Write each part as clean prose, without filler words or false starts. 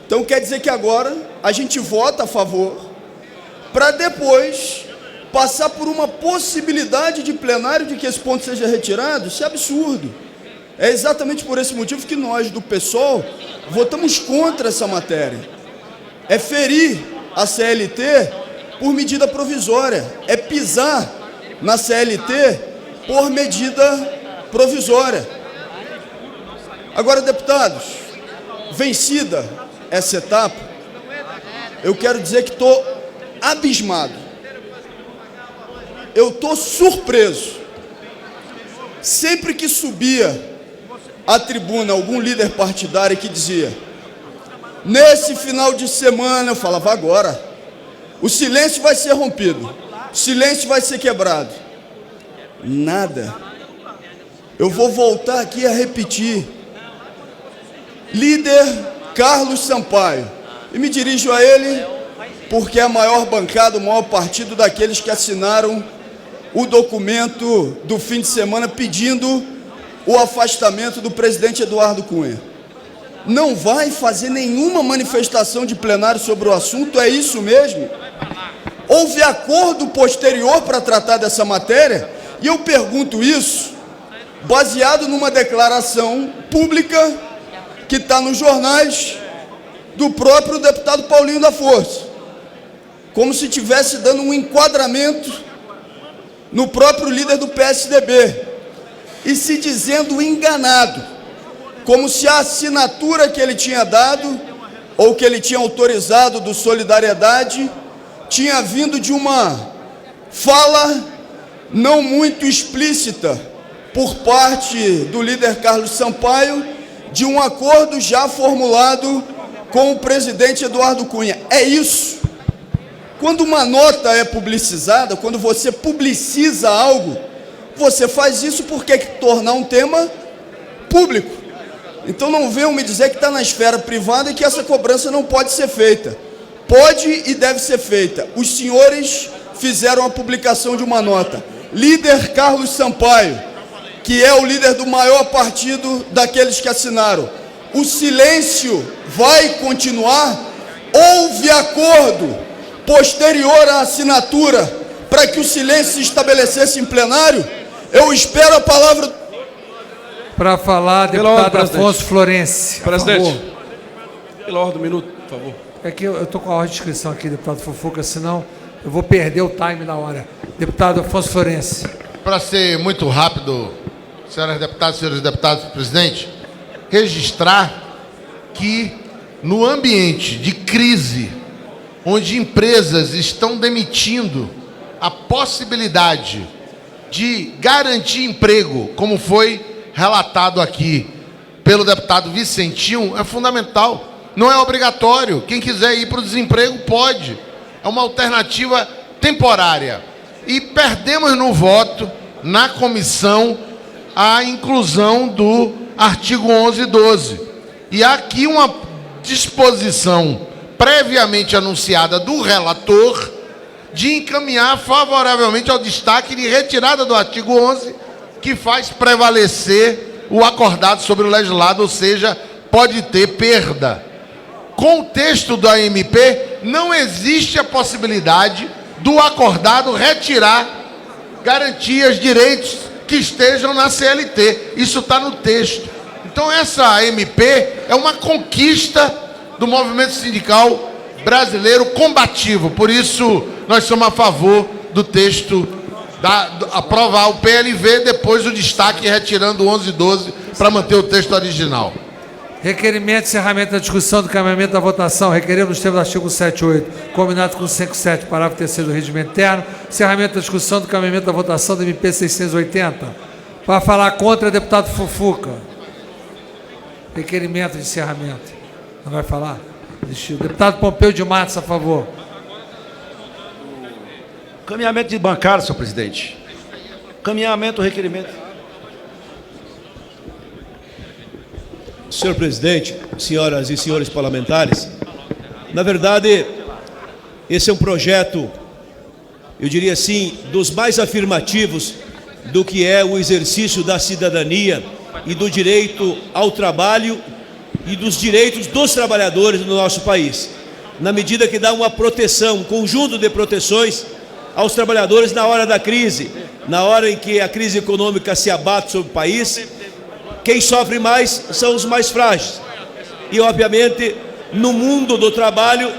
Então quer dizer que agora a gente vota a favor para depois passar por uma possibilidade de plenário de que esse ponto seja retirado? Isso é absurdo. É exatamente por esse motivo que nós do PSOL votamos contra essa matéria. É ferir a CLT por medida provisória, é pisar na CLT por medida provisória. Agora, deputados, vencida essa etapa, eu quero dizer que estou abismado, eu estou surpreso. Sempre que subia à tribuna algum líder partidário que dizia: nesse final de semana, eu falava, agora, o silêncio vai ser rompido, o silêncio vai ser quebrado. Nada. Eu vou voltar aqui a repetir. Líder Carlos Sampaio, e me dirijo a ele porque é a maior bancada, o maior partido daqueles que assinaram o documento do fim de semana pedindo o afastamento do presidente Eduardo Cunha. Não vai fazer nenhuma manifestação de plenário sobre o assunto, é isso mesmo? Houve acordo posterior para tratar dessa matéria? E eu pergunto isso baseado numa declaração pública que está nos jornais do próprio deputado Paulinho da Força, como se estivesse dando um enquadramento no próprio líder do PSDB, e se dizendo enganado, como se a assinatura que ele tinha dado, ou que ele tinha autorizado do Solidariedade, tinha vindo de uma fala não muito explícita por parte do líder Carlos Sampaio, de um acordo já formulado com o presidente Eduardo Cunha. É isso. Quando uma nota é publicizada, quando você publiciza algo, você faz isso porque quer tornar um tema público. Então não venham me dizer que está na esfera privada e que essa cobrança não pode ser feita. Pode e deve ser feita. Os senhores fizeram a publicação de uma nota. Líder Carlos Sampaio, que é o líder do maior partido daqueles que assinaram, o silêncio vai continuar? Houve acordo posterior à assinatura para que o silêncio se estabelecesse em plenário? Eu espero a palavra... Para falar, deputado Afonso Florense. Presidente, pela ordem do minuto, por favor. É que eu estou com a ordem de inscrição aqui, deputado Fufuca, senão eu vou perder o time na hora. Deputado Afonso Florense. Para ser muito rápido, senhoras deputadas, senhores deputados, presidente, registrar que no ambiente de crise, onde empresas estão demitindo, a possibilidade de garantir emprego, como foi relatado aqui pelo deputado Vicentinho, é fundamental. Não é obrigatório. Quem quiser ir para o desemprego pode. É uma alternativa temporária. E perdemos no voto, na comissão, a inclusão do artigo 11 e 12. E há aqui uma disposição previamente anunciada do relator de encaminhar favoravelmente ao destaque de retirada do artigo 11, que faz prevalecer o acordado sobre o legislado, ou seja, pode ter perda. Com o texto da MP, não existe a possibilidade do acordado retirar garantias, direitos que estejam na CLT. Isso está no texto. Então, essa MP é uma conquista do movimento sindical brasileiro combativo. Por isso, nós somos a favor do texto, aprovar o PLV, depois o destaque retirando o 11 e 12 para manter o texto original. Requerimento de encerramento da discussão do encaminhamento da votação, requerido nos termos do artigo 78, combinado com o 57, parágrafo 3º do regimento interno, encerramento da discussão do encaminhamento da votação do MP 680. Para falar contra, deputado Fufuca. Requerimento de encerramento. Não vai falar? Desistiu. Deputado Pompeu de Matos, a favor. Caminhamento de bancada, senhor presidente. Caminhamento, requerimento. Senhor presidente, senhoras e senhores parlamentares, na verdade, esse é um projeto, eu diria assim, dos mais afirmativos do que é o exercício da cidadania e do direito ao trabalho e dos direitos dos trabalhadores no nosso país, na medida que dá uma proteção, um conjunto de proteções aos trabalhadores na hora da crise, na hora em que a crise econômica se abate sobre o país. Quem sofre mais são os mais frágeis. E, obviamente, no mundo do trabalho,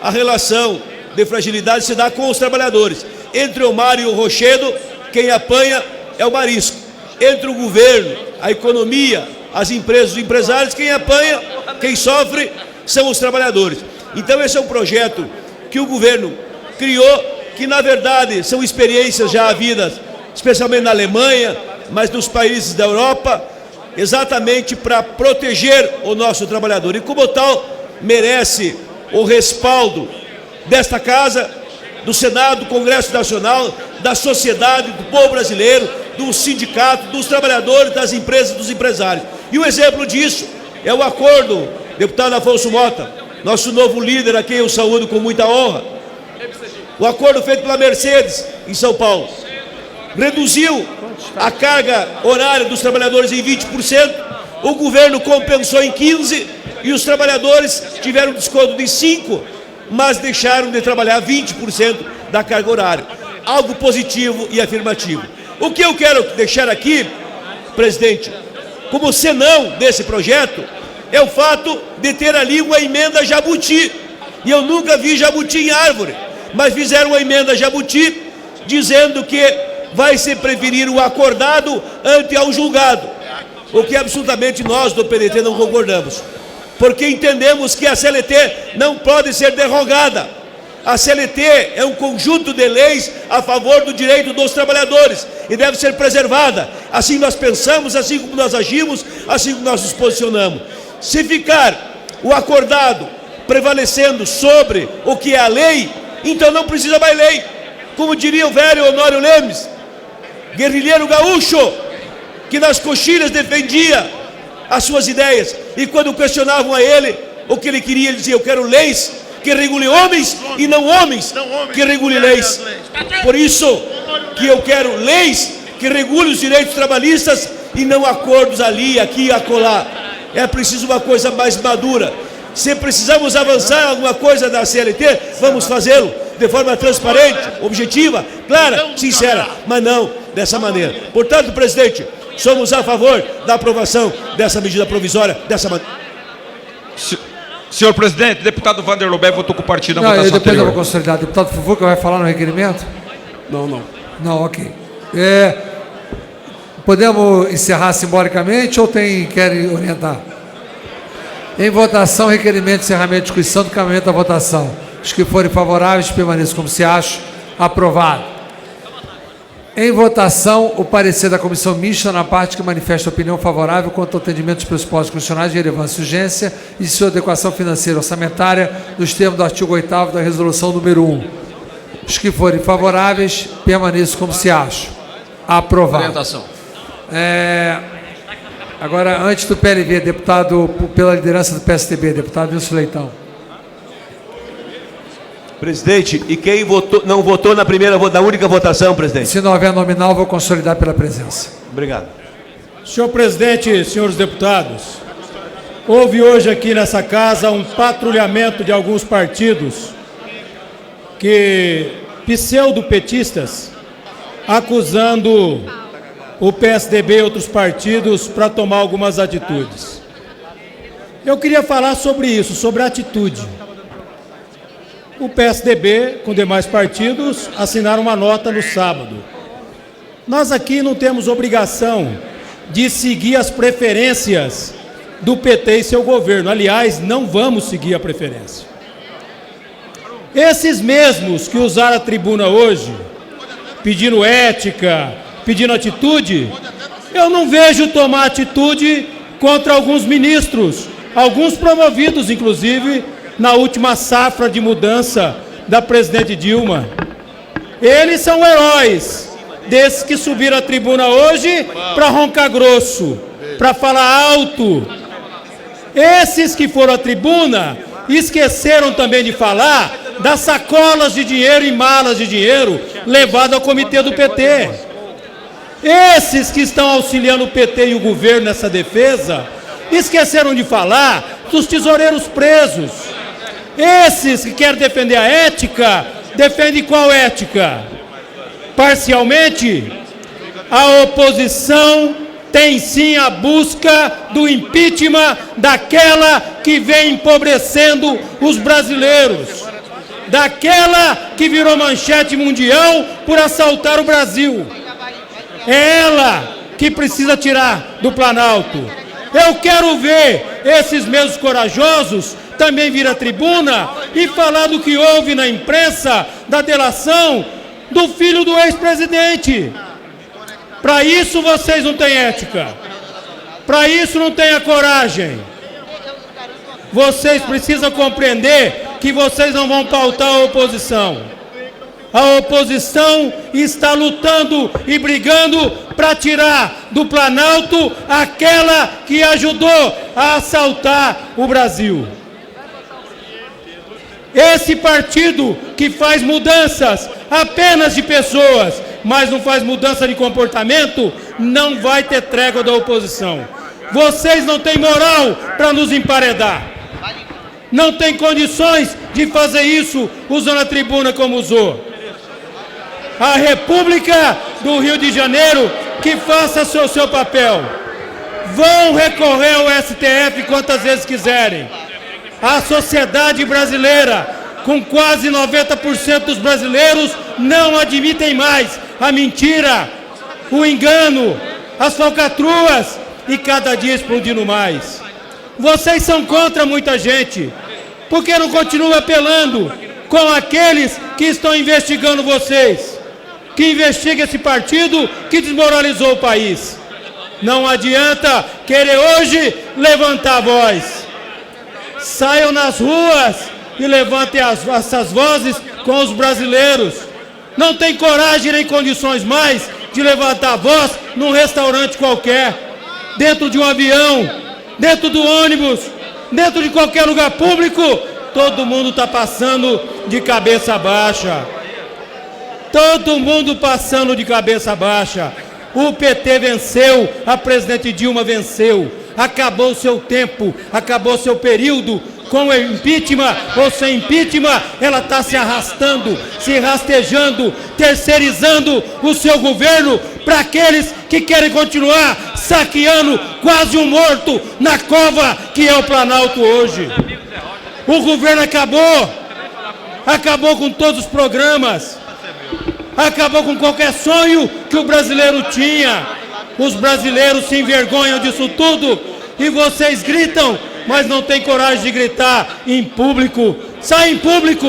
a relação de fragilidade se dá com os trabalhadores. Entre o mar e o rochedo, quem apanha é o marisco. Entre o governo, a economia, as empresas, os empresários, quem apanha, quem sofre, são os trabalhadores. Então esse é um projeto que o governo criou, que na verdade são experiências já havidas, especialmente na Alemanha, mas nos países da Europa, exatamente para proteger o nosso trabalhador. E como tal, merece o respaldo desta casa, do Senado, do Congresso Nacional, da sociedade, do povo brasileiro, do sindicato, dos trabalhadores, das empresas, dos empresários. E o exemplo disso é o acordo, deputado Afonso Mota, nosso novo líder, a quem eu saúdo com muita honra. O acordo feito pela Mercedes, em São Paulo, reduziu a carga horária dos trabalhadores em 20%, o governo compensou em 15% e os trabalhadores tiveram desconto de 5%, mas deixaram de trabalhar 20% da carga horária. Algo positivo e afirmativo. O que eu quero deixar aqui, presidente, como senão desse projeto, é o fato de ter ali uma emenda jabuti. E eu nunca vi jabuti em árvore, mas fizeram uma emenda jabuti dizendo que vai se preferir o acordado ante ao julgado, o que absolutamente nós do PDT não concordamos, porque entendemos que a CLT não pode ser derrogada. A CLT é um conjunto de leis a favor do direito dos trabalhadores e deve ser preservada. Assim nós pensamos, assim como nós agimos, assim como nós nos posicionamos. Se ficar o acordado prevalecendo sobre o que é a lei, então não precisa mais lei. Como diria o velho Honório Lemes, guerrilheiro gaúcho, que nas coxilhas defendia as suas ideias, e quando questionavam a ele o que ele queria, ele dizia: eu quero leis que regulem homens e não homens que regulem leis. Por isso que eu quero leis que regulem os direitos trabalhistas e não acordos ali, aqui e acolá. É preciso uma coisa mais madura. Se precisamos avançar alguma coisa da CLT, vamos fazê-lo de forma transparente, objetiva, clara, sincera, mas não dessa maneira. Portanto, presidente, somos a favor da aprovação dessa medida provisória, dessa maneira. Senhor presidente, deputado Vander Lobé votou com o partido na Não, votação depois eu anterior. vou consolidar. Deputado Fufuca vai falar no requerimento? Não. Não, ok. Podemos encerrar simbolicamente ou querem orientar? Em votação, requerimento de encerramento de discussão do caminhamento da votação. Os que forem favoráveis, permaneçam como se acham. Aprovado. Em votação, o parecer da comissão mista na parte que manifesta opinião favorável quanto ao atendimento dos pressupostos constitucionais de relevância e urgência e sua adequação financeira orçamentária nos termos do artigo 8º da resolução número 1. Os que forem favoráveis, permaneçam como se acham. Aprovado. Orientação. Agora, antes do PLV, deputado pela liderança do PSDB, deputado Wilson Leitão. Presidente, e quem não votou na única votação, presidente? Se não houver nominal, vou consolidar pela presença. Obrigado. Senhor presidente, senhores deputados, houve hoje aqui nessa casa um patrulhamento de alguns partidos pseudo-petistas, acusando o PSDB e outros partidos para tomar algumas atitudes. Eu queria falar sobre isso, sobre a atitude. O PSDB, com demais partidos, assinaram uma nota no sábado. Nós aqui não temos obrigação de seguir as preferências do PT e seu governo. Aliás, não vamos seguir a preferência. Esses mesmos que usaram a tribuna hoje, pedindo ética, pedindo atitude, eu não vejo tomar atitude contra alguns ministros, alguns promovidos, inclusive, na última safra de mudança da presidente Dilma. Eles são heróis, desses que subiram à tribuna hoje para roncar grosso, para falar alto. Esses que foram à tribuna esqueceram também de falar das sacolas de dinheiro e malas de dinheiro levadas ao comitê do PT. Esses que estão auxiliando o PT e o governo nessa defesa Esqueceram de falar dos tesoureiros presos. Esses que querem defender a ética, defendem qual ética? Parcialmente, a oposição tem sim a busca do impeachment daquela que vem empobrecendo os brasileiros, daquela que virou manchete mundial por assaltar o Brasil. É ela que precisa tirar do Planalto. Eu quero ver esses mesmos corajosos também vir à tribuna e falar do que houve na imprensa, da delação do filho do ex-presidente. Para isso vocês não têm ética. Para isso não têm a coragem. Vocês precisam compreender que vocês não vão pautar a oposição. A oposição está lutando e brigando para tirar do Planalto aquela que ajudou a assaltar o Brasil. Esse partido que faz mudanças apenas de pessoas, mas não faz mudança de comportamento, não vai ter trégua da oposição. Vocês não têm moral para nos emparedar. Não tem condições de fazer isso usando a tribuna como usou. A República do Rio de Janeiro que faça o seu papel. Vão recorrer ao STF quantas vezes quiserem. A sociedade brasileira, com quase 90% dos brasileiros, não admitem mais a mentira, o engano, as falcatruas e cada dia explodindo mais. Vocês são contra muita gente. Por que não continuam apelando com aqueles que estão investigando vocês? Que investiga esse partido que desmoralizou o país. Não adianta querer hoje levantar a voz. Saiam nas ruas e levantem essas vozes com os brasileiros. Não tem coragem nem condições mais de levantar a voz num restaurante qualquer, dentro de um avião, dentro do ônibus, dentro de qualquer lugar público. Todo mundo está passando de cabeça baixa. Todo mundo passando de cabeça baixa. O PT venceu, a presidente Dilma venceu. Acabou o seu tempo, acabou o seu período. Com o impeachment ou sem impeachment, ela está se arrastando, se rastejando, terceirizando o seu governo para aqueles que querem continuar saqueando quase um morto na cova que é o Planalto hoje. O governo acabou com todos os programas, acabou com qualquer sonho que o brasileiro tinha. Os brasileiros se envergonham disso tudo e vocês gritam, mas não tem coragem de gritar em público. Sai em público,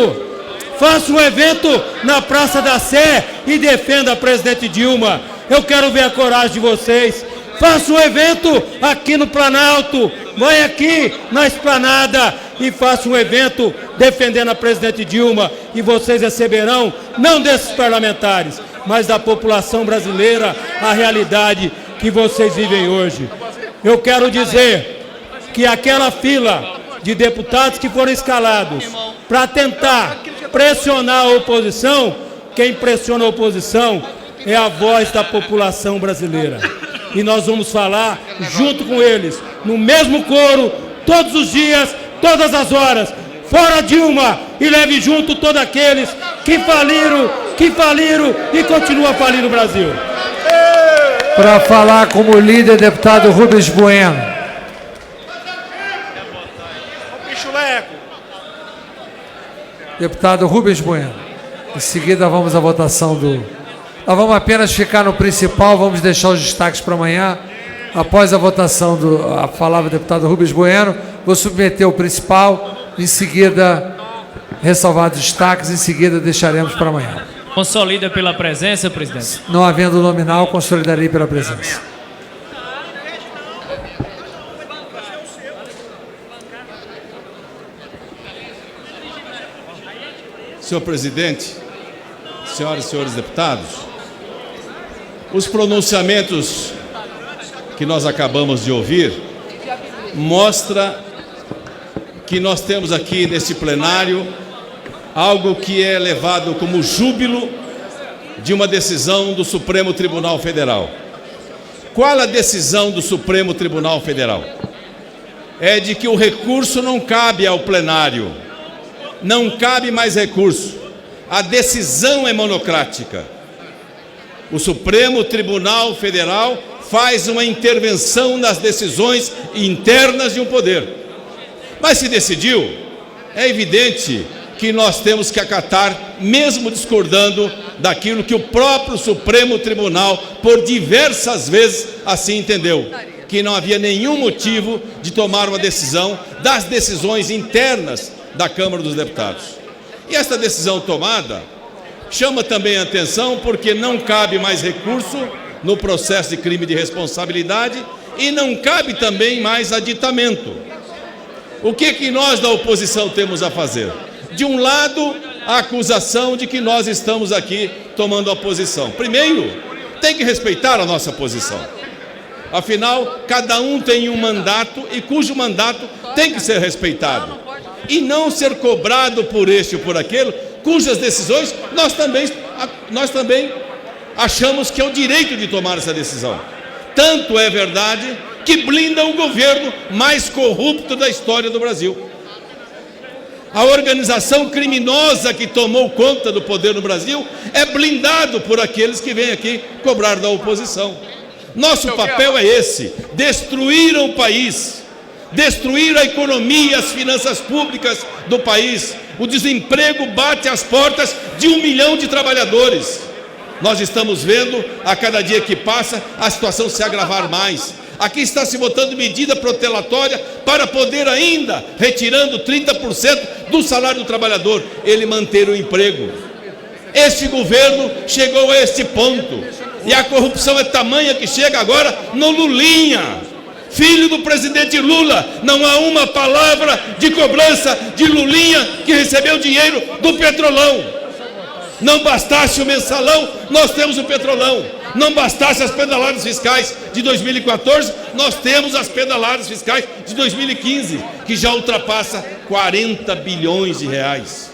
faça um evento na Praça da Sé e defenda a presidente Dilma. Eu quero ver a coragem de vocês. Faça um evento aqui no Planalto, vai aqui na Esplanada e faça um evento defendendo a presidente Dilma e vocês receberão, não desses parlamentares, mas da população brasileira, a realidade que vocês vivem hoje. Eu quero dizer que aquela fila de deputados que foram escalados para tentar pressionar a oposição, quem pressiona a oposição é a voz da população brasileira. E nós vamos falar junto com eles, no mesmo coro, todos os dias, todas as horas. Fora Dilma e leve junto todos aqueles que faliram e continuam a falir no Brasil. Para falar como líder, deputado Rubens Bueno. Deputado Rubens Bueno. Em seguida vamos à votação do... Nós vamos apenas ficar no principal, vamos deixar os destaques para amanhã. Após a votação a palavra do deputado Rubens Bueno, vou submeter o principal, em seguida, ressalvar os destaques, em seguida deixaremos para amanhã. Consolida pela presença, presidente. Não havendo nominal, consolidarei pela presença. Senhor presidente, senhoras e senhores deputados, os pronunciamentos que nós acabamos de ouvir mostra que nós temos aqui nesse plenário algo que é levado como júbilo de uma decisão do Supremo Tribunal Federal. Qual a decisão do Supremo Tribunal Federal? é de que o recurso não cabe ao plenário. Não cabe mais recurso. A decisão é monocrática. O Supremo Tribunal Federal faz uma intervenção nas decisões internas de um poder. Mas se decidiu, é evidente que nós temos que acatar, mesmo discordando daquilo que o próprio Supremo Tribunal, por diversas vezes, assim entendeu, que não havia nenhum motivo de tomar uma decisão das decisões internas da Câmara dos Deputados. E esta decisão tomada chama também a atenção porque não cabe mais recurso no processo de crime de responsabilidade e não cabe também mais aditamento. O que nós da oposição temos a fazer? De um lado, a acusação de que nós estamos aqui tomando a posição. Primeiro, tem que respeitar a nossa posição. Afinal, cada um tem um mandato e cujo mandato tem que ser respeitado. E não ser cobrado por este ou por aquele, cujas decisões nós também achamos que é o direito de tomar essa decisão. Tanto é verdade que blinda o governo mais corrupto da história do Brasil. A organização criminosa que tomou conta do poder no Brasil é blindado por aqueles que vêm aqui cobrar da oposição. Nosso papel é esse: destruir o país, destruir a economia, as finanças públicas do país. O desemprego bate às portas de 1 milhão de trabalhadores. Nós estamos vendo, a cada dia que passa, a situação se agravar mais. Aqui está se votando medida protelatória para poder ainda, retirando 30% do salário do trabalhador, ele manter o emprego. Este governo chegou a este ponto. E a corrupção é tamanha que chega agora no Lulinha, filho do presidente Lula. Não há uma palavra de cobrança de Lulinha, que recebeu dinheiro do Petrolão. Não bastasse o mensalão, nós temos o Petrolão. Não bastasse as pedaladas fiscais de 2014, nós temos as pedaladas fiscais de 2015, que já ultrapassa 40 bilhões de reais.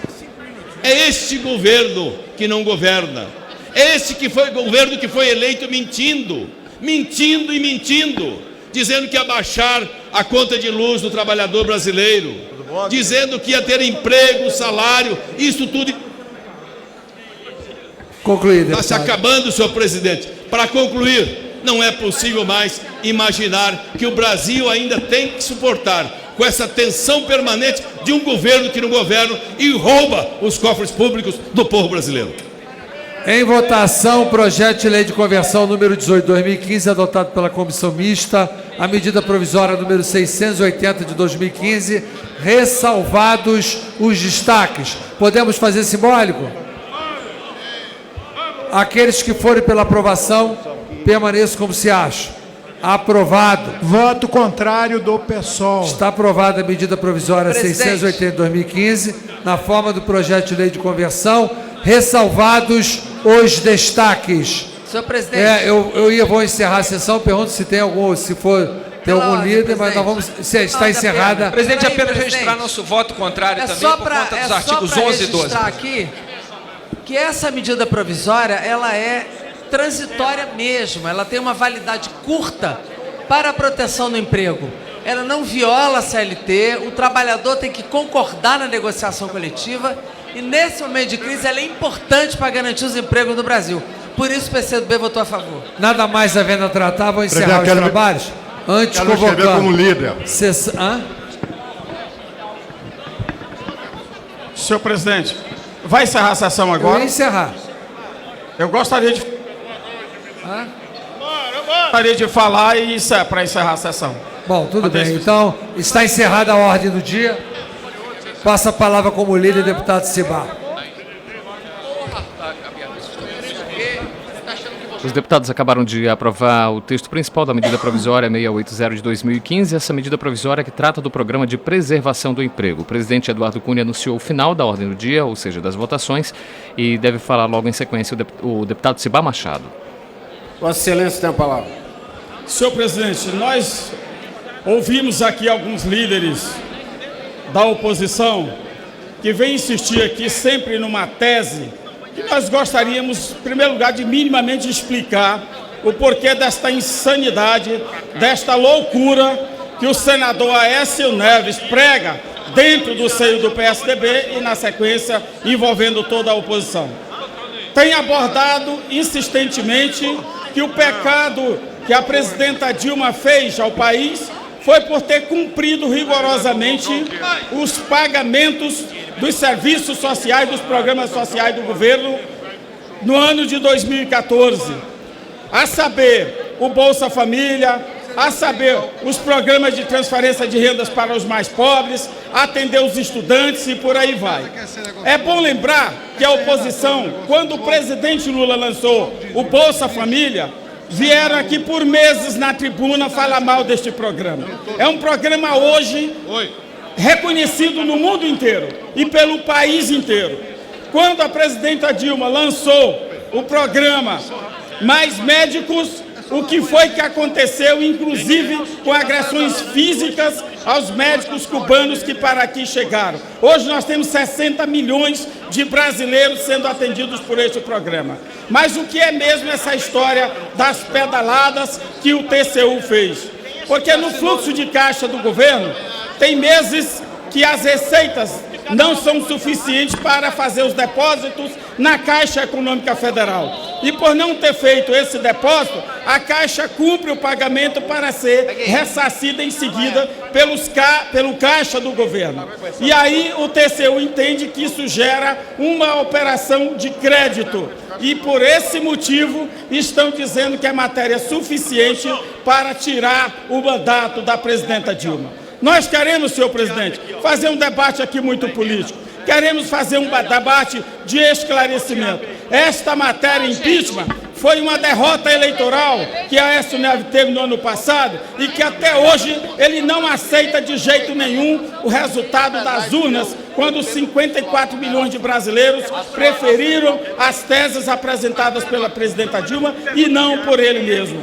É este governo que não governa. É este governo que foi eleito mentindo, dizendo que ia baixar a conta de luz do trabalhador brasileiro, dizendo que ia ter emprego, salário, isso tudo. Está se acabando, senhor presidente. Para concluir, não é possível mais imaginar que o Brasil ainda tem que suportar com essa tensão permanente de um governo que não governa e rouba os cofres públicos do povo brasileiro. Em votação, o projeto de lei de conversão número 18/2015, adotado pela Comissão Mista, a medida provisória número 680 de 2015, ressalvados os destaques. Podemos fazer simbólico? Aqueles que forem pela aprovação, permaneçam como se acham. Aprovado. Voto contrário do PSOL. Está aprovada a medida provisória 680 de 2015, na forma do projeto de lei de conversão, ressalvados os destaques. Senhor presidente. Vou encerrar a sessão, pergunto se tem algum, se for tem algum líder, mas nós vamos. Está encerrada. Presidente, apenas registrar nosso voto contrário também por conta dos artigos 11 e 12. Aqui que essa medida provisória, ela é transitória mesmo, ela tem uma validade curta para a proteção do emprego. Ela não viola a CLT, o trabalhador tem que concordar na negociação coletiva e nesse momento de crise ela é importante para garantir os empregos do Brasil. Por isso o PCdoB votou a favor. Nada mais havendo a tratar, vou encerrar os trabalhos. Antes de convocar como líder. Senhor presidente, vai encerrar a sessão agora? Eu vou encerrar. Eu gostaria de falar para encerrar a sessão. Bom, tudo bem. Então, está encerrada a ordem do dia. Passa a palavra como líder, deputado Cibá. Os deputados acabaram de aprovar o texto principal da medida provisória 680 de 2015, essa medida provisória que trata do programa de preservação do emprego. O presidente Eduardo Cunha anunciou o final da ordem do dia, ou seja, das votações, e deve falar logo em sequência o deputado Cibá Machado. Vossa Excelência tem a palavra. Senhor presidente, nós ouvimos aqui alguns líderes da oposição que vêm insistir aqui sempre numa tese que nós gostaríamos, em primeiro lugar, de minimamente explicar o porquê desta insanidade, desta loucura que o senador Aécio Neves prega dentro do seio do PSDB e, na sequência, envolvendo toda a oposição. Tem abordado insistentemente que o pecado que a presidenta Dilma fez ao país foi por ter cumprido rigorosamente os pagamentos dos serviços sociais, dos programas sociais do governo no ano de 2014, a saber, o Bolsa Família, a saber, os programas de transferência de rendas para os mais pobres, atender os estudantes e por aí vai. É bom lembrar que a oposição, quando o presidente Lula lançou o Bolsa Família, vieram aqui por meses na tribuna falar mal deste programa. É um programa hoje reconhecido no mundo inteiro e pelo país inteiro. Quando a presidenta Dilma lançou o programa Mais Médicos, o que foi que aconteceu, inclusive com agressões físicas aos médicos cubanos que para aqui chegaram. Hoje nós temos 60 milhões de brasileiros sendo atendidos por este programa. Mas o que é mesmo essa história das pedaladas que o TCU fez? Porque no fluxo de caixa do governo, tem meses que as receitas não são suficientes para fazer os depósitos na Caixa Econômica Federal. E por não ter feito esse depósito, a Caixa cumpre o pagamento para ser ressarcida em seguida pelo Caixa do governo. E aí o TCU entende que isso gera uma operação de crédito. E por esse motivo estão dizendo que é matéria suficiente para tirar o mandato da presidenta Dilma. Nós queremos, senhor presidente, fazer um debate aqui muito político. Queremos fazer um debate de esclarecimento. Esta matéria impeachment foi uma derrota eleitoral que Aécio Neves teve no ano passado e que até hoje ele não aceita de jeito nenhum o resultado das urnas, quando 54 milhões de brasileiros preferiram as teses apresentadas pela presidenta Dilma e não por ele mesmo.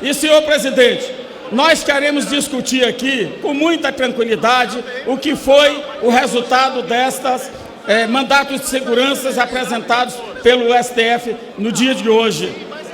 E, senhor presidente, nós queremos discutir aqui, com muita tranquilidade, o que foi o resultado destas mandatos de segurança apresentados pelo STF no dia de hoje.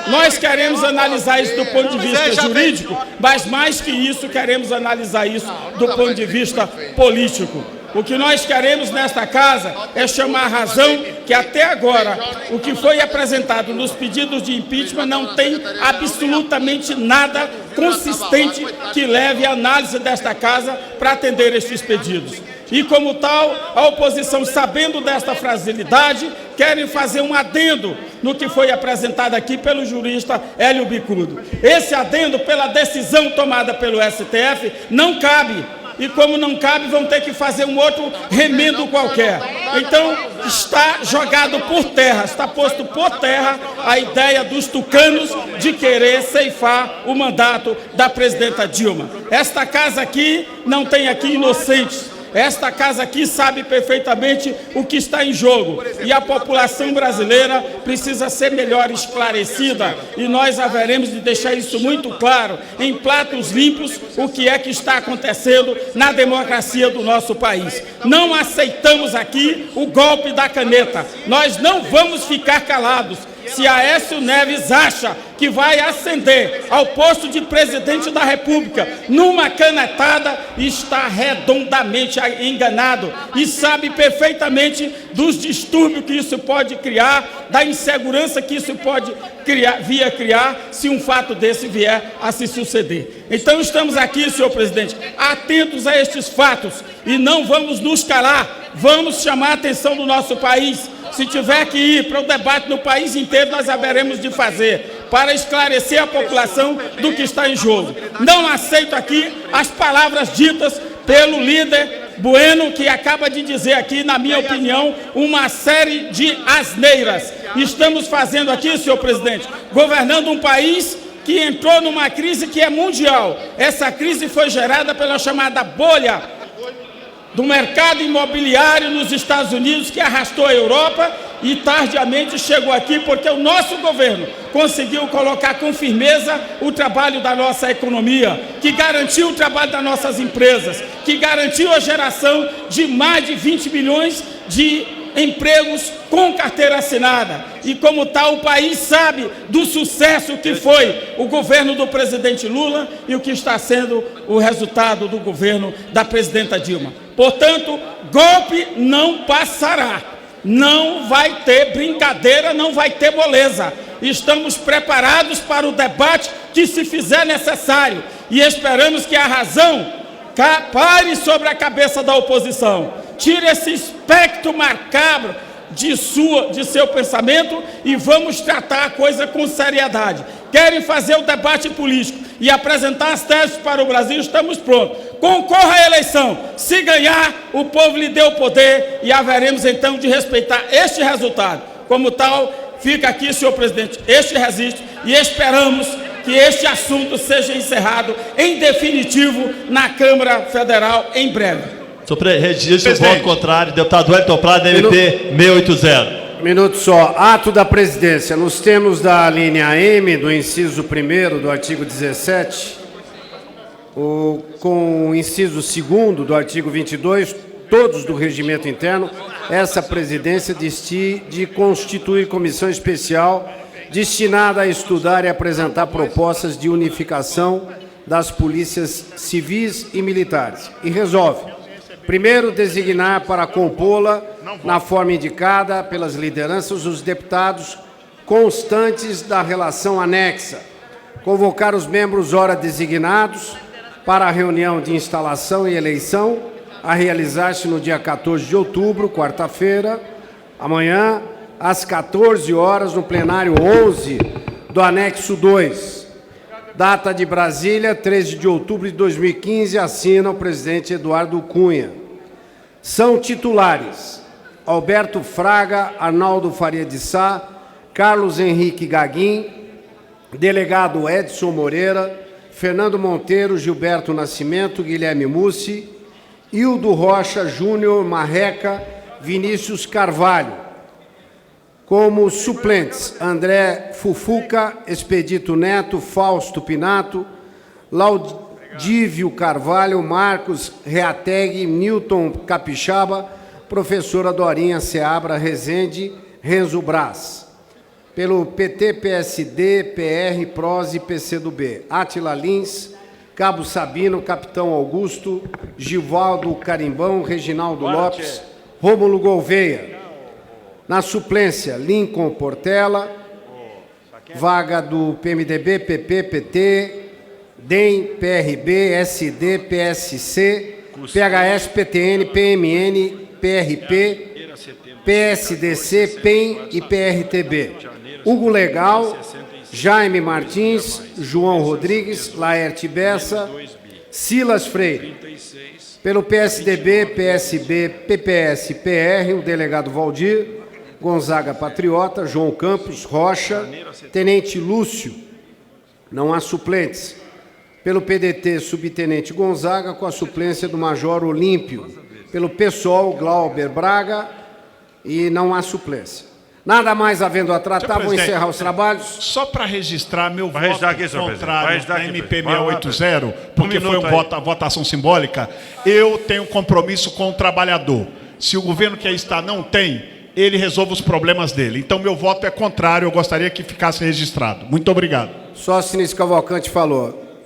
Nós queremos analisar isso do ponto de vista jurídico, mas mais que isso, queremos analisar isso do ponto de vista político. O que nós queremos nesta casa é chamar a razão que até agora o que foi apresentado nos pedidos de impeachment não tem absolutamente nada consistente que leve a análise desta casa para atender estes pedidos. E como tal, a oposição, sabendo desta fragilidade, querem fazer um adendo no que foi apresentado aqui pelo jurista Hélio Bicudo. Esse adendo, pela decisão tomada pelo STF, não cabe. E como não cabe, vão ter que fazer um outro remendo qualquer. Então, está jogado por terra, está posto por terra a ideia dos tucanos de querer ceifar o mandato da presidenta Dilma. Esta casa aqui não tem aqui inocentes. Esta casa aqui sabe perfeitamente o que está em jogo e a população brasileira precisa ser melhor esclarecida e nós haveremos de deixar isso muito claro, em pratos limpos, o que é que está acontecendo na democracia do nosso país. Não aceitamos aqui o golpe da caneta, nós não vamos ficar calados. Se Aécio Neves acha que vai ascender ao posto de presidente da República numa canetada, está redondamente enganado e sabe perfeitamente dos distúrbios que isso pode criar, da insegurança que isso pode criar se um fato desse vier a se suceder. Então estamos aqui, senhor presidente, atentos a estes fatos e não vamos nos calar, vamos chamar a atenção do nosso país. Se tiver que ir para o debate no país inteiro, nós haveremos de fazer, para esclarecer a população do que está em jogo. Não aceito aqui as palavras ditas pelo líder Bueno, que acaba de dizer aqui, na minha opinião, uma série de asneiras. Estamos fazendo aqui, senhor presidente, governando um país que entrou numa crise que é mundial. Essa crise foi gerada pela chamada bolha do mercado imobiliário nos Estados Unidos, que arrastou a Europa e tardiamente chegou aqui porque o nosso governo conseguiu colocar com firmeza o trabalho da nossa economia, que garantiu o trabalho das nossas empresas, que garantiu a geração de mais de 20 milhões de empregos com carteira assinada. E como tal, o país sabe do sucesso que foi o governo do presidente Lula e o que está sendo o resultado do governo da presidenta Dilma. Portanto, golpe não passará. Não vai ter brincadeira, não vai ter moleza. Estamos preparados para o debate que se fizer necessário e esperamos que a razão pare sobre a cabeça da oposição. Tire esse espectro macabro de seu pensamento e vamos tratar a coisa com seriedade. Querem fazer o debate político e apresentar as teses para o Brasil, estamos prontos. Concorra à eleição. Se ganhar, o povo lhe deu o poder e haveremos então de respeitar este resultado. Como tal, fica aqui, senhor presidente, este registro e esperamos que este assunto seja encerrado em definitivo na Câmara Federal em breve. Registro o voto contrário, deputado Wellington Prado, MP 680. Minuto só. Ato da presidência. Nos termos da linha M do inciso 1º do artigo 17, com o inciso 2º do artigo 22, todos do regimento interno, essa presidência decide constituir comissão especial destinada a estudar e apresentar propostas de unificação das polícias civis e militares. E resolve: primeiro, designar para compô-la, na forma indicada pelas lideranças, os deputados constantes da relação anexa. Convocar os membros ora designados para a reunião de instalação e eleição, a realizar-se no dia 14 de outubro, quarta-feira, amanhã, às 14 horas, no plenário 11 do anexo 2. Data de Brasília, 13 de outubro de 2015, assina o presidente Eduardo Cunha. São titulares: Alberto Fraga, Arnaldo Faria de Sá, Carlos Henrique Gaguin, delegado Edson Moreira, Fernando Monteiro, Gilberto Nascimento, Guilherme Mussi, Hildo Rocha Júnior, Marreca, Vinícius Carvalho. Como suplentes: André Fufuca, Expedito Neto, Fausto Pinato, Laudívio Carvalho, Marcos Reateg, Newton Capixaba, professora Dorinha Seabra Rezende, Renzo Brás. Pelo PT, PSD, PR, PROS e PCdoB: Átila Lins, Cabo Sabino, Capitão Augusto, Givaldo Carimbão, Reginaldo Lopes, Rômulo Gouveia. Na suplência: Lincoln Portela, vaga do PMDB, PP, PT, DEM, PRB, SD, PSC, PHS, PTN, PMN, PRP, PSDC, PEN e PRTB. Hugo Legal, Jaime Martins, João Rodrigues, Laerte Bessa, Silas Freire. Pelo PSDB, PSB, PPS, PR, o delegado Valdir Gonzaga Patriota, João Campos Rocha, Tenente Lúcio. Não há suplentes. Pelo PDT, Subtenente Gonzaga, com a suplência do Major Olímpio. Pelo PSOL, Glauber Braga, e não há suplência. Nada mais havendo a tratar, vou encerrar os trabalhos. Só para registrar meu voto contrário na MP 680, porque foi uma votação simbólica, eu tenho compromisso com o trabalhador. Se o governo que aí está não tem, ele resolve os problemas dele. Então, meu voto é contrário, eu gostaria que ficasse registrado. Muito obrigado. Só o Sinistro Cavalcante falou.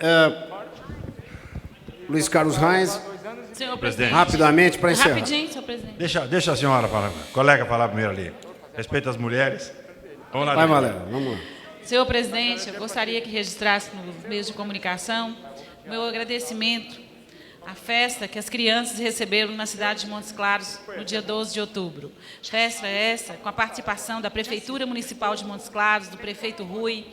Luiz Carlos Reis. Senhor presidente. Rapidamente, para encerrar. Rapidinho, senhor presidente. Deixa a senhora falar, colega falar primeiro ali. Respeita as mulheres. Vamos lá. Vai, Maléva, vamos lá. Senhor presidente, eu gostaria que registrasse nos meios de comunicação o meu agradecimento à festa que as crianças receberam na cidade de Montes Claros no dia 12 de outubro. Festa essa com a participação da Prefeitura Municipal de Montes Claros, do prefeito Rui,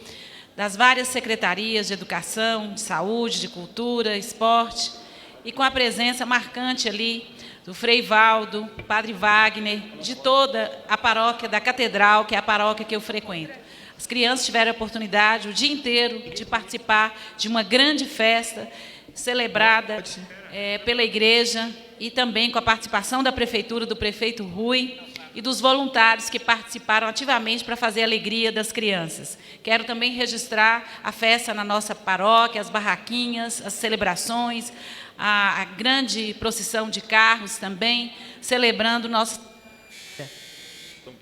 das várias secretarias de educação, de saúde, de cultura, esporte, e com a presença marcante ali do Frei Valdo, Padre Wagner, de toda a paróquia da Catedral, que é a paróquia que eu frequento. As crianças tiveram a oportunidade o dia inteiro de participar de uma grande festa celebrada pela igreja e também com a participação da prefeitura, do prefeito Rui e dos voluntários que participaram ativamente para fazer a alegria das crianças. Quero também registrar a festa na nossa paróquia, as barraquinhas, as celebrações, a grande procissão de carros também, celebrando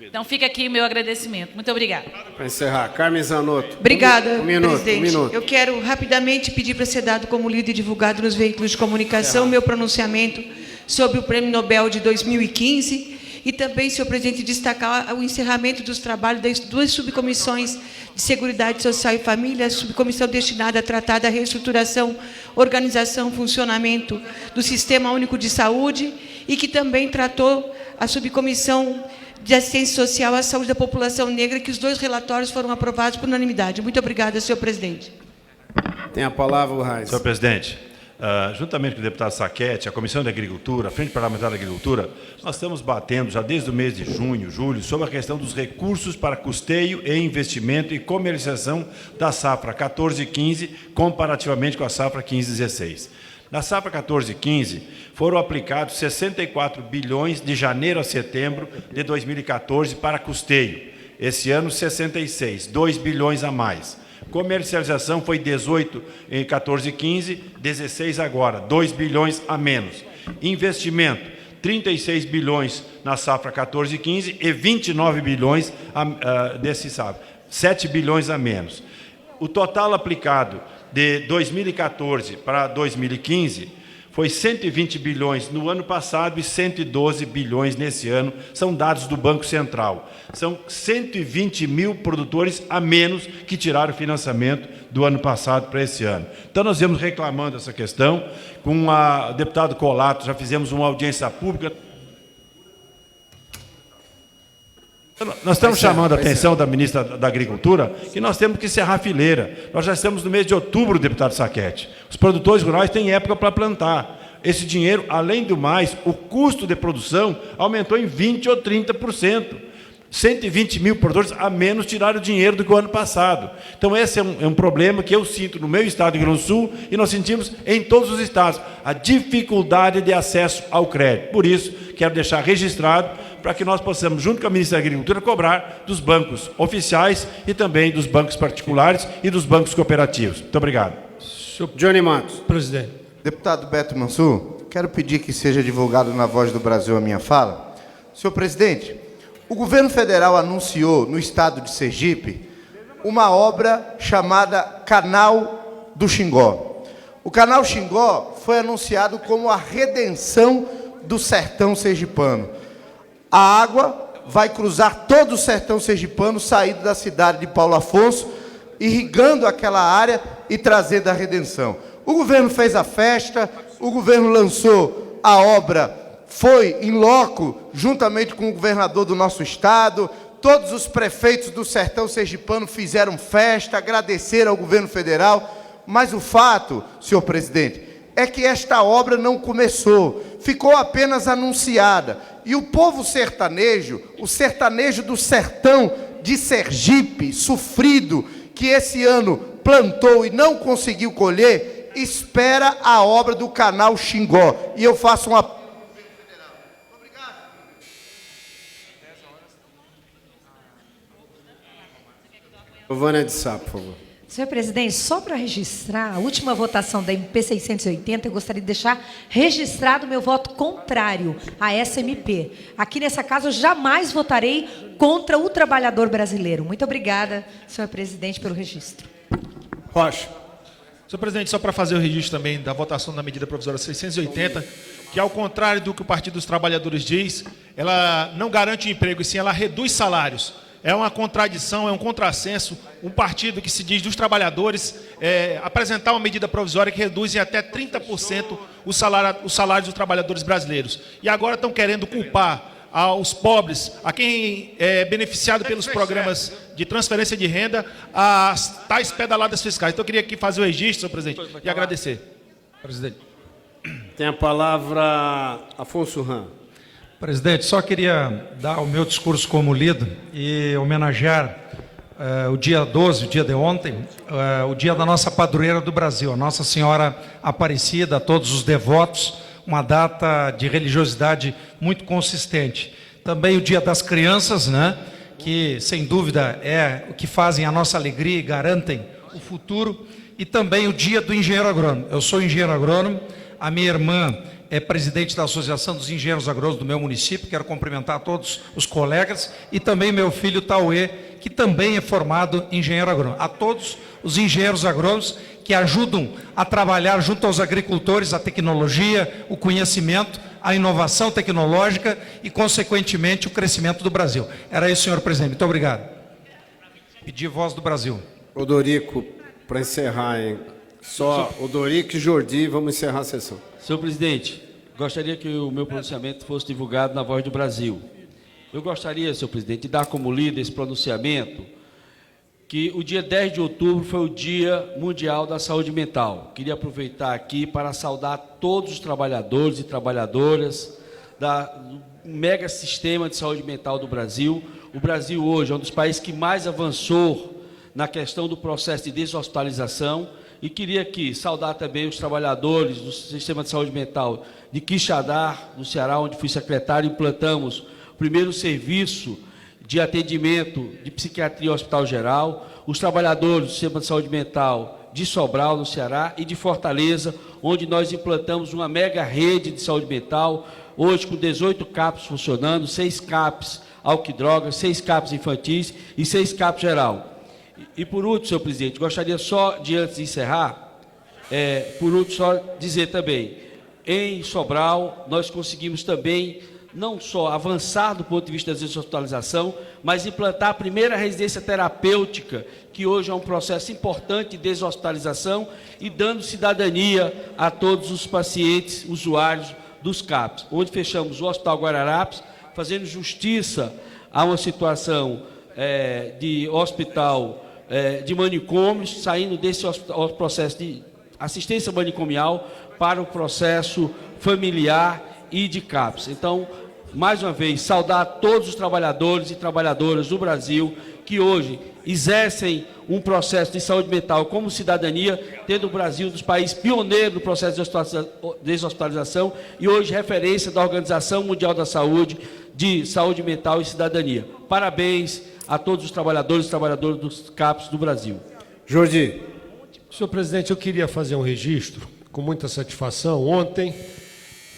Então fica aqui o meu agradecimento. Muito obrigada. Para encerrar, Carmen Zanotto. Obrigada, minuto, presidente. Eu quero rapidamente pedir para ser dado como lido e divulgado nos veículos de comunicação meu pronunciamento sobre o Prêmio Nobel de 2015 e também, senhor presidente, destacar o encerramento dos trabalhos das duas subcomissões de Seguridade Social e Família, a subcomissão destinada a tratar da reestruturação, organização, funcionamento do Sistema Único de Saúde e que também tratou a subcomissão de Assistência Social à Saúde da População Negra, que os dois relatórios foram aprovados por unanimidade. Muito obrigada, senhor presidente. Tem a palavra o Reis. Senhor presidente, juntamente com o deputado Sacchetti, a Comissão de Agricultura, a Frente Parlamentar da Agricultura, nós estamos batendo já desde o mês de junho, julho, sobre a questão dos recursos para custeio e investimento e comercialização da safra 14-15, comparativamente com a safra 15-16. Na safra 14-15, foram aplicados 64 bilhões de janeiro a setembro de 2014 para custeio. Esse ano, 66, 2 bilhões a mais. Comercialização foi 18 em 14-15, 16 agora, 2 bilhões a menos. Investimento, 36 bilhões na safra 14-15 e 29 bilhões desse safra, 7 bilhões a menos. O total aplicado de 2014 para 2015 foi 120 bilhões no ano passado e 112 bilhões nesse ano, são dados do Banco Central. São 120 mil produtores a menos que tiraram o financiamento do ano passado para esse ano. Então, nós viemos reclamando essa questão, com o deputado Colato, já fizemos uma audiência pública. Nós estamos chamando a atenção da ministra da Agricultura que nós temos que encerrar a fileira. Nós já estamos no mês de outubro, deputado Sacchetti. Os produtores rurais têm época para plantar. Esse dinheiro, além do mais, o custo de produção aumentou em 20% ou 30%. 120 mil produtores a menos tiraram dinheiro do que o ano passado. Então, esse é um problema que eu sinto no meu estado do Rio Grande do Sul e nós sentimos em todos os estados, a dificuldade de acesso ao crédito. Por isso, quero deixar registrado para que nós possamos, junto com a ministra da Agricultura, cobrar dos bancos oficiais e também dos bancos particulares e dos bancos cooperativos. Muito obrigado. Johnny Matos. Presidente. Deputado Beto Mansur, quero pedir que seja divulgado na Voz do Brasil a minha fala. Senhor presidente, o governo federal anunciou no estado de Sergipe uma obra chamada Canal do Xingó. O Canal Xingó foi anunciado como a redenção do sertão sergipano. A água vai cruzar todo o sertão sergipano, saído da cidade de Paulo Afonso, irrigando aquela área e trazendo a redenção. O governo fez a festa, o governo lançou a obra, foi em loco, juntamente com o governador do nosso estado, todos os prefeitos do sertão sergipano fizeram festa, agradeceram ao governo federal, mas o fato, senhor presidente, é que esta obra não começou, ficou apenas anunciada. E o povo sertanejo, o sertanejo do sertão de Sergipe, sofrido, que esse ano plantou e não conseguiu colher, espera a obra do Canal Xingó. E eu faço uma... Giovânia de Sá, por favor. Senhor presidente, só para registrar a última votação da MP 680, eu gostaria de deixar registrado o meu voto contrário a essa MP. Aqui nessa casa eu jamais votarei contra o trabalhador brasileiro. Muito obrigada, senhor presidente, pelo registro. Rocha. Senhor presidente, só para fazer o registro também da votação da medida provisória 680, que ao contrário do que o Partido dos Trabalhadores diz, ela não garante emprego, e sim ela reduz salários. É uma contradição, é um contrassenso, um partido que se diz dos trabalhadores apresentar uma medida provisória que reduz em até 30% o salário dos trabalhadores brasileiros. E agora estão querendo culpar aos pobres, a quem é beneficiado pelos programas de transferência de renda, as tais pedaladas fiscais. Então eu queria aqui fazer o registro, senhor presidente, e agradecer. Presidente. Tem a palavra Afonso Ram. Presidente, só queria dar o meu discurso como lido e homenagear o dia 12, o dia de ontem, o dia da nossa padroeira do Brasil, a Nossa Senhora Aparecida, a todos os devotos, uma data de religiosidade muito consistente. Também o dia das crianças, né, que sem dúvida é o que fazem a nossa alegria e garantem o futuro, e também o dia do engenheiro agrônomo. Eu sou engenheiro agrônomo, a minha irmã presidente da Associação dos Engenheiros Agrônomos do meu município. Quero cumprimentar todos os colegas e também meu filho Tauê, que também é formado em engenheiro agrônomo. A todos os engenheiros agrônomos que ajudam a trabalhar junto aos agricultores a tecnologia, o conhecimento, a inovação tecnológica e, consequentemente, o crescimento do Brasil. Era isso, senhor presidente. Muito obrigado. Pedir voz do Brasil. Odorico, para encerrar, hein? Só Odorico e Jordi, vamos encerrar a sessão. Senhor presidente, gostaria que o meu pronunciamento fosse divulgado na Voz do Brasil. Eu gostaria, senhor presidente, de dar como líder esse pronunciamento que o dia 10 de outubro foi o Dia Mundial da Saúde Mental. Queria aproveitar aqui para saudar todos os trabalhadores e trabalhadoras do mega sistema de saúde mental do Brasil. O Brasil hoje é um dos países que mais avançou na questão do processo de deshospitalização. E queria aqui saudar também os trabalhadores do sistema de saúde mental de Quixadá, no Ceará, onde fui secretário. Implantamos o primeiro serviço de atendimento de psiquiatria ao Hospital Geral, os trabalhadores do sistema de saúde mental de Sobral, no Ceará, e de Fortaleza, onde nós implantamos uma mega rede de saúde mental, hoje com 18 CAPs funcionando, 6 CAPs álcool e drogas, 6 CAPs infantis e 6 CAPs geral. E por último, senhor presidente, gostaria só de, antes de encerrar, só dizer também, em Sobral, nós conseguimos também não só avançar do ponto de vista da deshospitalização, mas implantar a primeira residência terapêutica, que hoje é um processo importante de deshospitalização e dando cidadania a todos os pacientes, usuários dos CAPs, onde fechamos o Hospital Guararapes, fazendo justiça a uma situação de hospital de manicômios, saindo desse processo de assistência manicomial para o processo familiar e de CAPs. Então, mais uma vez, saudar todos os trabalhadores e trabalhadoras do Brasil que hoje exercem um processo de saúde mental como cidadania, tendo o Brasil um dos países pioneiros no processo de deshospitalização e hoje referência da Organização Mundial da Saúde de saúde mental e cidadania. Parabéns a todos os trabalhadores e trabalhadoras dos CAPs do Brasil. Jordi. Senhor presidente, eu queria fazer um registro com muita satisfação. Ontem,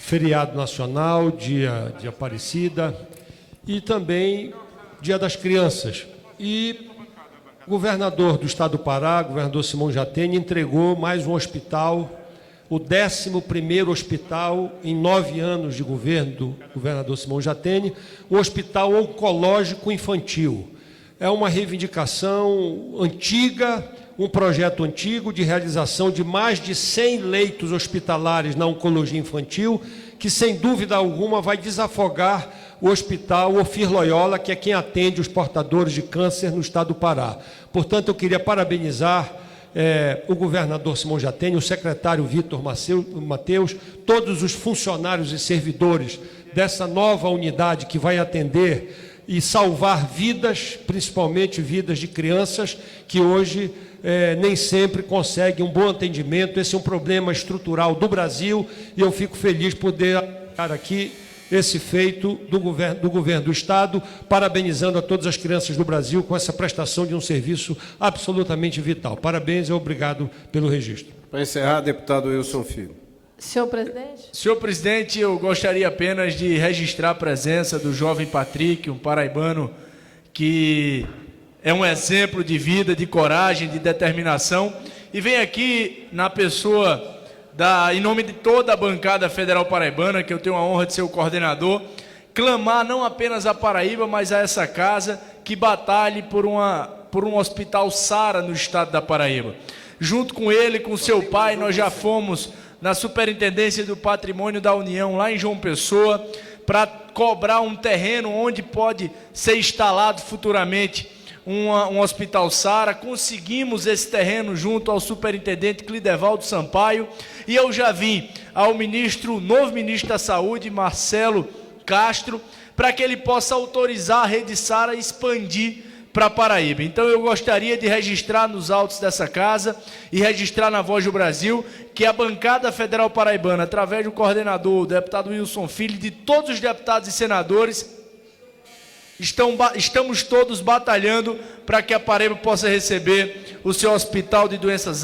feriado nacional, dia de Aparecida e também dia das crianças. E o governador do estado do Pará, governador Simão Jatene, entregou mais um hospital, o 11º hospital em 9 anos de governo do governador Simão Jatene, um hospital oncológico infantil. É uma reivindicação antiga, um projeto antigo de realização de mais de 100 leitos hospitalares na oncologia infantil, que sem dúvida alguma vai desafogar o hospital Ofir Loyola, que é quem atende os portadores de câncer no estado do Pará. Portanto, eu queria parabenizar o governador Simão Jatene, o secretário Vitor Mateus, todos os funcionários e servidores dessa nova unidade que vai atender e salvar vidas, principalmente vidas de crianças que hoje nem sempre conseguem um bom atendimento. Esse é um problema estrutural do Brasil e eu fico feliz por poder dar aqui esse feito do governo do Estado, parabenizando a todas as crianças do Brasil com essa prestação de um serviço absolutamente vital. Parabéns e obrigado pelo registro. Para encerrar, deputado Wilson Filho. Senhor presidente. Senhor presidente, eu gostaria apenas de registrar a presença do jovem Patrick, um paraibano que é um exemplo de vida, de coragem, de determinação, e vem aqui na pessoa em nome de toda a bancada federal paraibana, que eu tenho a honra de ser o coordenador, clamar não apenas a Paraíba, mas a essa casa que batalhe por um hospital SARA no estado da Paraíba. Junto com ele, com seu pai, nós já fomos na Superintendência do Patrimônio da União, lá em João Pessoa, para cobrar um terreno onde pode ser instalado futuramente um hospital SARA. Conseguimos esse terreno junto ao superintendente Clidevaldo Sampaio, e eu já vim ao novo ministro da Saúde, Marcelo Castro, para que ele possa autorizar a rede SARA a expandir para Paraíba. Então eu gostaria de registrar nos autos dessa casa e registrar na Voz do Brasil que a bancada federal paraibana, através do coordenador, o deputado Wilson Filho, de todos os deputados e senadores, estamos todos batalhando para que a Paraíba possa receber o seu hospital de doenças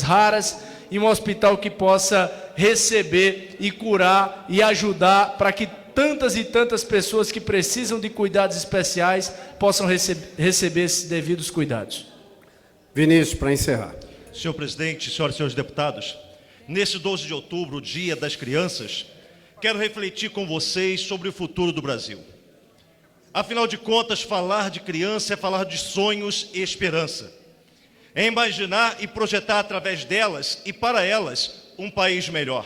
raras e um hospital que possa receber e curar e ajudar para que tantas e tantas pessoas que precisam de cuidados especiais possam receber esses devidos cuidados. Vinícius, para encerrar. Senhor presidente, senhoras e senhores deputados, nesse 12 de outubro, Dia das Crianças, quero refletir com vocês sobre o futuro do Brasil. Afinal de contas, falar de criança é falar de sonhos e esperança. É imaginar e projetar através delas e para elas um país melhor.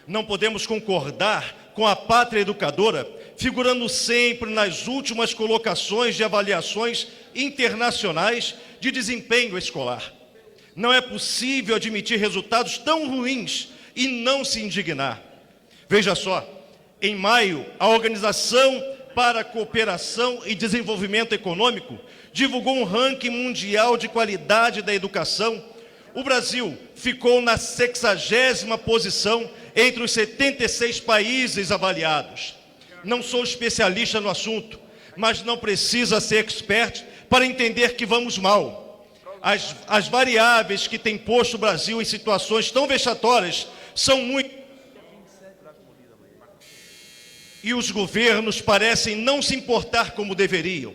Não podemos concordar com a pátria educadora, figurando sempre nas últimas colocações de avaliações internacionais de desempenho escolar. Não é possível admitir resultados tão ruins e não se indignar. Veja só, em maio, a Organização para a Cooperação e Desenvolvimento Econômico divulgou um ranking mundial de qualidade da educação. O Brasil ficou na 60ª posição entre os 76 países avaliados. Não sou especialista no assunto, mas não precisa ser expert para entender que vamos mal. As variáveis que têm posto o Brasil em situações tão vexatórias são muito... E os governos parecem não se importar como deveriam.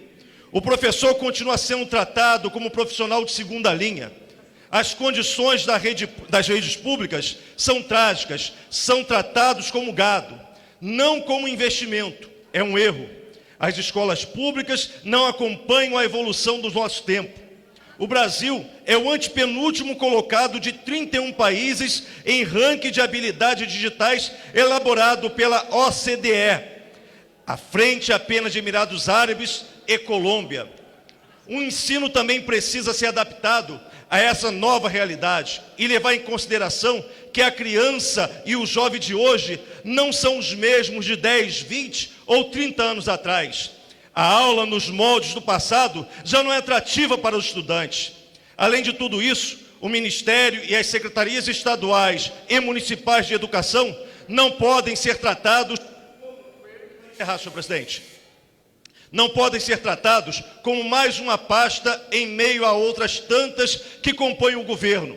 O professor continua sendo tratado como profissional de segunda linha. As condições das redes públicas são trágicas, são tratados como gado, não como investimento. É um erro. As escolas públicas não acompanham a evolução do nosso tempo. O Brasil é o antepenúltimo colocado de 31 países em ranking de habilidades digitais elaborado pela OCDE, à frente apenas de Emirados Árabes e Colômbia. O ensino também precisa ser adaptado a essa nova realidade e levar em consideração que a criança e o jovem de hoje não são os mesmos de 10, 20 ou 30 anos atrás. A aula nos moldes do passado já não é atrativa para os estudantes. Além de tudo isso, o Ministério e as secretarias estaduais e municipais de educação não podem ser tratados... Senhor presidente. Não podem ser tratados como mais uma pasta em meio a outras tantas que compõem o governo.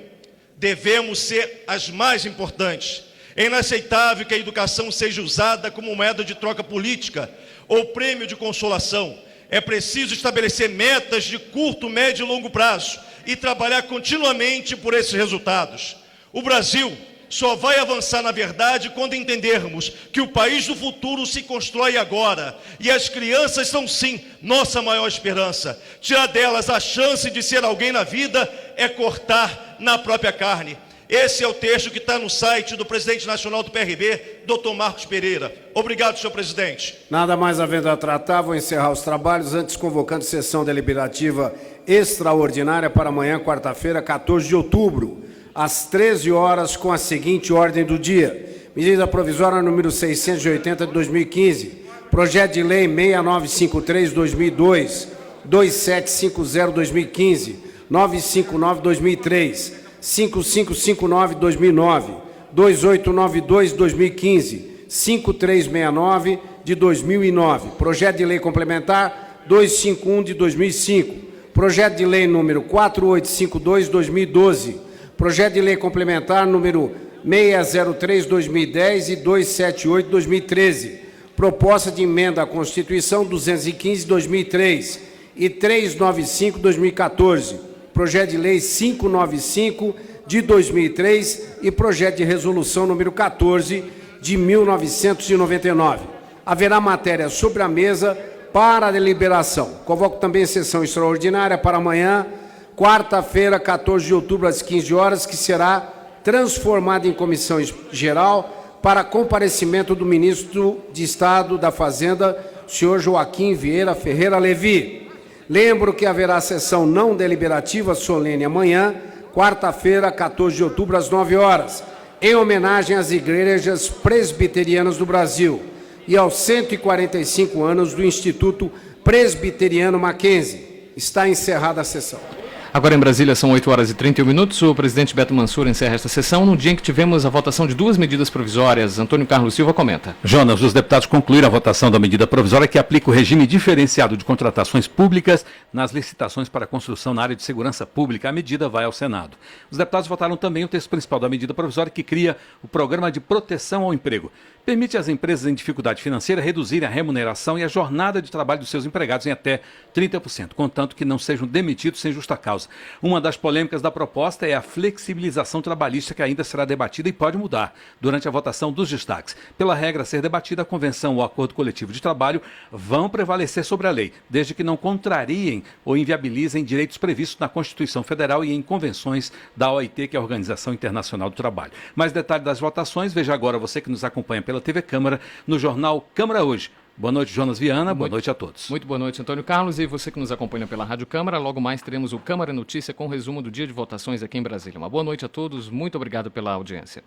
Devemos ser as mais importantes. É inaceitável que a educação seja usada como moeda de troca política ou prêmio de consolação. É preciso estabelecer metas de curto, médio e longo prazo e trabalhar continuamente por esses resultados. O Brasil só vai avançar na verdade quando entendermos que o país do futuro se constrói agora e as crianças são sim nossa maior esperança. Tirar delas a chance de ser alguém na vida é cortar na própria carne. Esse é o texto que está no site do presidente nacional do PRB, Dr. Marcos Pereira. Obrigado, senhor presidente. Nada mais havendo a tratar, vou encerrar os trabalhos, antes convocando sessão deliberativa extraordinária para amanhã, quarta-feira, 14 de outubro, às 13 horas, com a seguinte ordem do dia. Medida provisória número 680 de 2015, projeto de lei 6953-2002, 2750-2015, 959-2003, 5559-2009, 2892-2015, 5369 de 2009, projeto de lei complementar 251 de 2005, projeto de lei número 4852-2012, projeto de lei complementar número 603-2010 e 278-2013, proposta de emenda à Constituição 215-2003 e 395-2014, projeto de lei 595 de 2003 e projeto de resolução número 14 de 1999. Haverá matéria sobre a mesa para a deliberação. Convoco também sessão extraordinária para amanhã, quarta-feira, 14 de outubro, às 15 horas, que será transformada em comissão geral para comparecimento do ministro de Estado da Fazenda, senhor Joaquim Vieira Ferreira Levi. Lembro que haverá sessão não deliberativa solene amanhã, quarta-feira, 14 de outubro, às 9 horas, em homenagem às igrejas presbiterianas do Brasil e aos 145 anos do Instituto Presbiteriano Mackenzie. Está encerrada a sessão. Agora em Brasília são 8 horas e 31 minutos. O presidente Beto Mansur encerra esta sessão no dia em que tivemos a votação de 2 medidas provisórias. Antônio Carlos Silva comenta. Jonas, os deputados concluíram a votação da medida provisória que aplica o regime diferenciado de contratações públicas nas licitações para construção na área de segurança pública. A medida vai ao Senado. Os deputados votaram também o texto principal da medida provisória que cria o Programa de Proteção ao Emprego. Permite às empresas em dificuldade financeira reduzirem a remuneração e a jornada de trabalho dos seus empregados em até 30%, contanto que não sejam demitidos sem justa causa. Uma das polêmicas da proposta é a flexibilização trabalhista, que ainda será debatida e pode mudar durante a votação dos destaques. Pela regra a ser debatida, a convenção ou acordo coletivo de trabalho vão prevalecer sobre a lei, desde que não contrariem ou inviabilizem direitos previstos na Constituição Federal e em convenções da OIT, que é a Organização Internacional do Trabalho. Mais detalhes das votações, veja agora você que nos acompanha pela TV Câmara, no jornal Câmara Hoje. Boa noite, Jonas Viana. Boa noite a todos. Muito boa noite, Antônio Carlos. E você que nos acompanha pela Rádio Câmara, logo mais teremos o Câmara Notícia com resumo do dia de votações aqui em Brasília. Uma boa noite a todos. Muito obrigado pela audiência.